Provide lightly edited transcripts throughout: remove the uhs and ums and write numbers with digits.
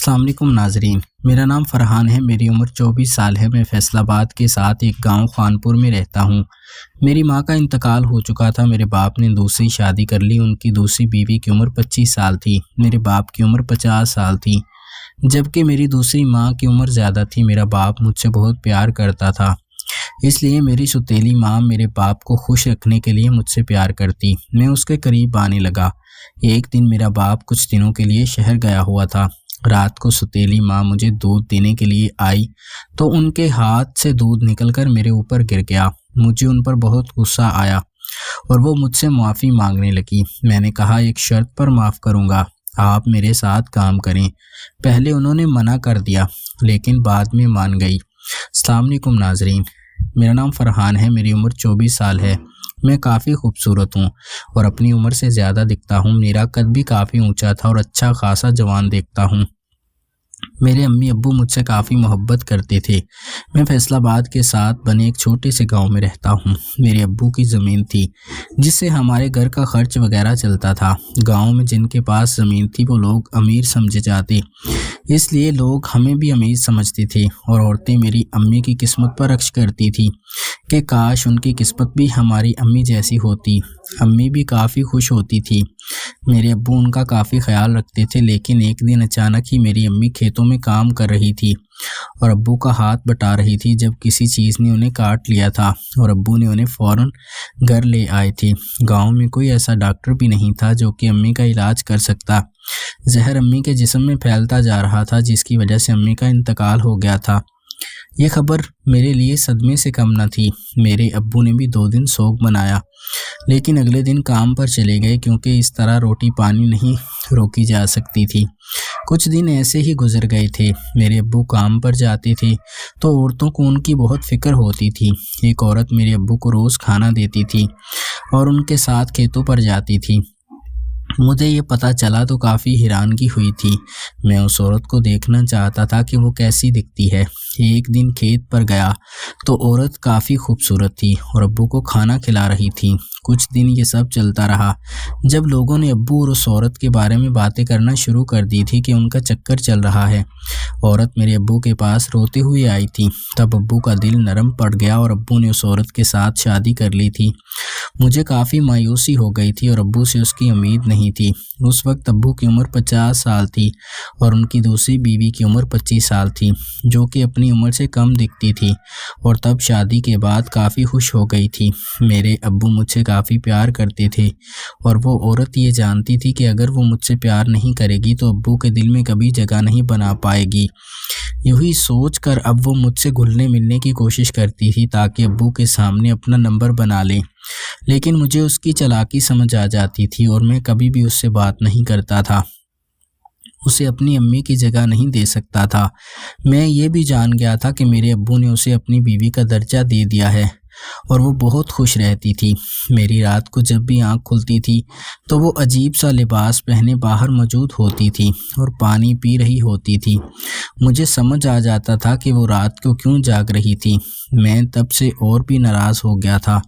السلام علیکم ناظرین، میرا نام فرحان ہے۔ میری عمر 24 سال ہے۔ میں فیصل آباد کے ساتھ ایک گاؤں خانپور میں رہتا ہوں۔ میری ماں کا انتقال ہو چکا تھا۔ میرے باپ نے دوسری شادی کر لی۔ ان کی دوسری بیوی کی عمر 25 سال تھی۔ میرے باپ کی عمر 50 سال تھی، جبکہ میری دوسری ماں کی عمر زیادہ تھی۔ میرا باپ مجھ سے بہت پیار کرتا تھا، اس لیے میری سوتیلی ماں میرے باپ کو خوش رکھنے کے لیے مجھ سے پیار کرتی۔ میں اس کے قریب آنے لگا۔ ایک دن میرا باپ کچھ دنوں کے لیے شہر گیا ہوا تھا۔ رات کو سوتیلی ماں مجھے دودھ دینے کے لیے آئی تو ان کے ہاتھ سے دودھ نکل کر میرے اوپر گر گیا۔ مجھے ان پر بہت غصہ آیا اور وہ مجھ سے معافی مانگنے لگی۔ میں نے کہا، ایک شرط پر معاف کروں گا، آپ میرے ساتھ کام کریں۔ پہلے انہوں نے منع کر دیا، لیکن بعد میں مان گئی۔ السلام علیکم ناظرین، میرا نام فرحان ہے۔ میری عمر 24 سال ہے۔ میں کافی خوبصورت ہوں اور اپنی عمر سے زیادہ دکھتا ہوں۔ میرا قد بھی کافی اونچا تھا اور اچھا خاصا جوان دیکھتا ہوں۔ میرے امی ابو مجھ سے کافی محبت کرتے تھے۔ میں فیصل آباد کے ساتھ بنے ایک چھوٹے سے گاؤں میں رہتا ہوں۔ میرے ابو کی زمین تھی جس سے ہمارے گھر کا خرچ وغیرہ چلتا تھا۔ گاؤں میں جن کے پاس زمین تھی وہ لوگ امیر سمجھے جاتے، اس لیے لوگ ہمیں بھی امیر سمجھتے تھے، اور عورتیں میری امی کی قسمت پر رقص کرتی تھی کہ کاش ان کی قسمت بھی ہماری امی جیسی ہوتی۔ امی بھی کافی خوش ہوتی تھی۔ میرے ابو ان کا کافی خیال رکھتے تھے، لیکن ایک دن اچانک ہی میری امی کھیتوں میں کام کر رہی تھی اور ابو کا ہاتھ بٹا رہی تھی جب کسی چیز نے انہیں کاٹ لیا تھا، اور ابو نے انہیں فوراً گھر لے آئے تھے۔ گاؤں میں کوئی ایسا ڈاکٹر بھی نہیں تھا جو کہ امی کا علاج کر سکتا۔ زہر امی کے جسم میں پھیلتا جا رہا تھا، جس کی وجہ سے امی کا انتقال ہو گیا تھا۔ یہ خبر میرے لیے صدمے سے کم نہ تھی۔ میرے ابو نے بھی 2 دن سوگ منایا، لیکن اگلے دن کام پر چلے گئے، کیونکہ اس طرح روٹی پانی نہیں روکی جا سکتی تھی۔ کچھ دن ایسے ہی گزر گئے تھے۔ میرے ابو کام پر جاتے تھے تو عورتوں کو ان کی بہت فکر ہوتی تھی۔ ایک عورت میرے ابو کو روز کھانا دیتی تھی اور ان کے ساتھ کھیتوں پر جاتی تھی۔ مجھے یہ پتہ چلا تو کافی حیرانگی ہوئی تھی۔ میں اس عورت کو دیکھنا چاہتا تھا کہ وہ کیسی دکھتی ہے۔ ایک دن کھیت پر گیا تو عورت کافی خوبصورت تھی اور ابو کو کھانا کھلا رہی تھی۔ کچھ دن یہ سب چلتا رہا۔ جب لوگوں نے ابو اور اس عورت کے بارے میں باتیں کرنا شروع کر دی تھی کہ ان کا چکر چل رہا ہے، عورت میرے ابو کے پاس روتے ہوئے آئی تھی۔ تب ابو کا دل نرم پڑ گیا اور ابو نے اس عورت کے ساتھ شادی کر لی تھی۔ مجھے کافی مایوسی ہو گئی تھی اور ابو سے اس کی امید نہیں تھی۔ اس وقت ابو کی عمر 50 سال تھی اور ان کی دوسری بیوی کی عمر 25 سال تھی، جو کہ اپنی عمر سے کم دکھتی تھی، اور تب شادی کے بعد کافی خوش ہو گئی تھی۔ میرے ابو مجھ سے کافی پیار کرتے تھے، اور وہ عورت یہ جانتی تھی کہ اگر وہ مجھ سے پیار نہیں کرے گی تو ابو کے دل میں کبھی جگہ نہیں بنا پائے گی۔ یہی سوچ کر اب وہ مجھ سے گھلنے ملنے کی کوشش کرتی تھی تاکہ ابو کے سامنے اپنا نمبر بنا لے، لیکن مجھے اس کی چالاکی سمجھ آ جاتی تھی اور میں کبھی بھی اس سے بات نہیں کرتا تھا، اسے اپنی امی کی جگہ نہیں دے سکتا تھا۔ میں یہ بھی جان گیا تھا کہ میرے ابو نے اسے اپنی بیوی کا درجہ دے دیا ہے اور وہ بہت خوش رہتی تھی۔ میری رات کو جب بھی آنکھ کھلتی تھی تو وہ عجیب سا لباس پہنے باہر موجود ہوتی تھی اور پانی پی رہی ہوتی تھی۔ مجھے سمجھ آ جاتا تھا کہ وہ رات کو کیوں جاگ رہی تھی۔ میں تب سے اور بھی ناراض ہو گیا تھا۔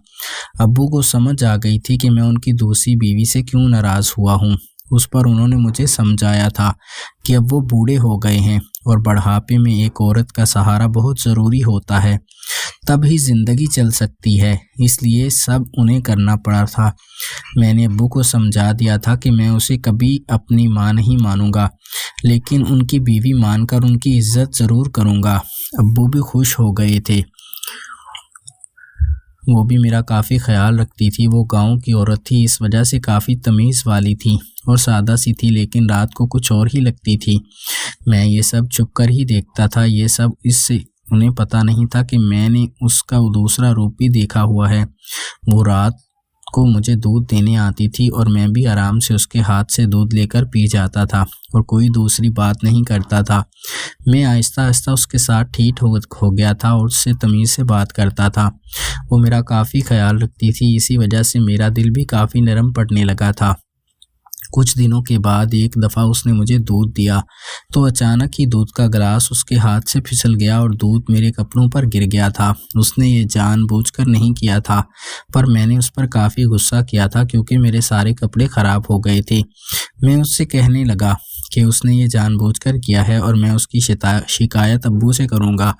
ابو کو سمجھ آ گئی تھی کہ میں ان کی دوسری بیوی سے کیوں ناراض ہوا ہوں۔ اس پر انہوں نے مجھے سمجھایا تھا کہ اب وہ بوڑھے ہو گئے ہیں اور بڑھاپے میں ایک عورت کا سہارا بہت ضروری ہوتا ہے، تب ہی زندگی چل سکتی ہے، اس لیے سب انہیں کرنا پڑا تھا۔ میں نے ابو کو سمجھا دیا تھا کہ میں اسے کبھی اپنی ماں نہیں مانوں گا، لیکن ان کی بیوی مان کر ان کی عزت ضرور کروں گا۔ ابو بھی خوش ہو گئے تھے، وہ بھی میرا کافی خیال رکھتی تھی۔ وہ گاؤں کی عورت تھی، اس وجہ سے کافی تمیز والی تھی اور سادہ سی تھی، لیکن رات کو کچھ اور ہی لگتی تھی۔ میں یہ سب چھپ کر ہی دیکھتا تھا، یہ سب اس سے انہیں پتہ نہیں تھا کہ میں نے اس کا دوسرا روپ بھی دیکھا ہوا ہے۔ وہ رات کو مجھے دودھ دینے آتی تھی اور میں بھی آرام سے اس کے ہاتھ سے دودھ لے کر پی جاتا تھا اور کوئی دوسری بات نہیں کرتا تھا۔ میں آہستہ آہستہ اس کے ساتھ ٹھیٹ ہو گیا تھا اور اس سے تمیز سے بات کرتا تھا۔ وہ میرا کافی خیال رکھتی تھی، اسی وجہ سے میرا دل بھی کافی نرم پڑنے لگا تھا۔ کچھ دنوں کے بعد ایک دفعہ اس نے مجھے دودھ دیا تو اچانک ہی دودھ کا گلاس اس کے ہاتھ سے پھسل گیا اور دودھ میرے کپڑوں پر گر گیا تھا۔ اس نے یہ جان بوجھ کر نہیں کیا تھا، پر میں نے اس پر کافی غصہ کیا تھا کیونکہ میرے سارے کپڑے خراب ہو گئے تھے۔ میں اس سے کہنے لگا کہ اس نے یہ جان بوجھ کر کیا ہے اور میں اس کی شکایت ابو سے کروں گا۔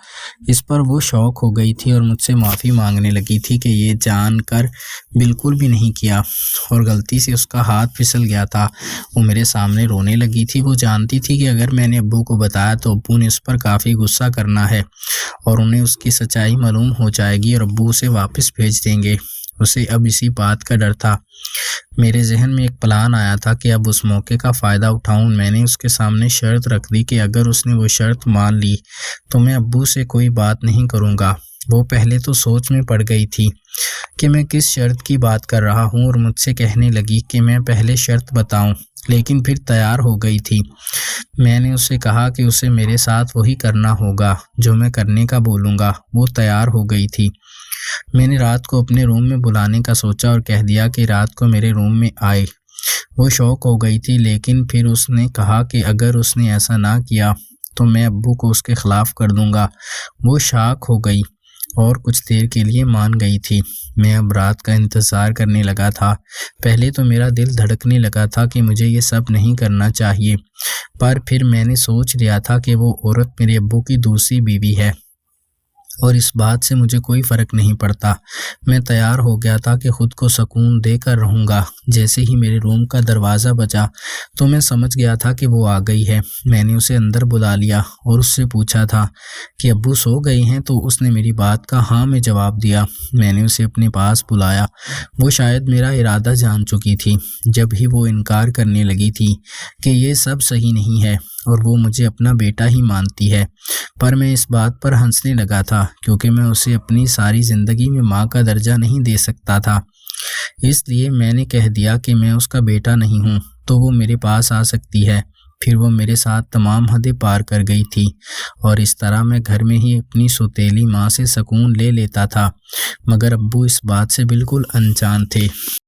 اس پر وہ شوق ہو گئی تھی اور مجھ سے معافی مانگنے لگی تھی کہ یہ جان کر بالکل بھی نہیں کیا اور غلطی سے اس کا ہاتھ پھسل گیا تھا۔ وہ میرے سامنے رونے لگی تھی۔ وہ جانتی تھی کہ اگر میں نے ابو کو بتایا تو ابو نے اس پر کافی غصہ کرنا ہے اور انہیں اس کی سچائی معلوم ہو جائے گی اور ابو اسے واپس بھیج دیں گے۔ اسے اب اسی بات کا ڈر تھا۔ میرے ذہن میں ایک پلان آیا تھا کہ اب اس موقع کا فائدہ اٹھاؤں۔ میں نے اس کے سامنے شرط رکھ دی کہ اگر اس نے وہ شرط مان لی تو میں ابو سے کوئی بات نہیں کروں گا۔ وہ پہلے تو سوچ میں پڑ گئی تھی کہ میں کس شرط کی بات کر رہا ہوں اور مجھ سے کہنے لگی کہ میں پہلے شرط بتاؤں، لیکن پھر تیار ہو گئی تھی۔ میں نے اسے کہا کہ اسے میرے ساتھ وہی کرنا ہوگا جو میں کرنے کا بولوں گا۔ وہ تیار ہو گئی تھی۔ میں نے رات کو اپنے روم میں بلانے کا سوچا اور کہہ دیا کہ رات کو میرے روم میں آئے۔ وہ شوق ہو گئی تھی، لیکن پھر اس نے کہا کہ اگر اس نے ایسا نہ کیا تو میں ابو کو اس کے خلاف کر دوں گا۔ وہ شاک ہو گئی اور کچھ دیر کے لیے مان گئی تھی۔ میں اب رات کا انتظار کرنے لگا تھا۔ پہلے تو میرا دل دھڑکنے لگا تھا کہ مجھے یہ سب نہیں کرنا چاہیے، پر پھر میں نے سوچ لیا تھا کہ وہ عورت میرے ابو کی دوسری بیوی ہے اور اس بات سے مجھے کوئی فرق نہیں پڑتا۔ میں تیار ہو گیا تھا کہ خود کو سکون دے کر رہوں گا۔ جیسے ہی میرے روم کا دروازہ بجا تو میں سمجھ گیا تھا کہ وہ آ گئی ہے۔ میں نے اسے اندر بلا لیا اور اس سے پوچھا تھا کہ ابو سو گئے ہیں، تو اس نے میری بات کا ہاں میں جواب دیا۔ میں نے اسے اپنے پاس بلایا۔ وہ شاید میرا ارادہ جان چکی تھی جب ہی وہ انکار کرنے لگی تھی کہ یہ سب صحیح نہیں ہے اور وہ مجھے اپنا بیٹا ہی مانتی ہے، پر میں اس بات پر ہنسنے لگا تھا کیونکہ میں اسے اپنی ساری زندگی میں ماں کا درجہ نہیں دے سکتا تھا۔ اس لیے میں نے کہہ دیا کہ میں اس کا بیٹا نہیں ہوں تو وہ میرے پاس آ سکتی ہے۔ پھر وہ میرے ساتھ تمام حدیں پار کر گئی تھی اور اس طرح میں گھر میں ہی اپنی سوتیلی ماں سے سکون لے لیتا تھا، مگر ابو اس بات سے بالکل انجان تھے۔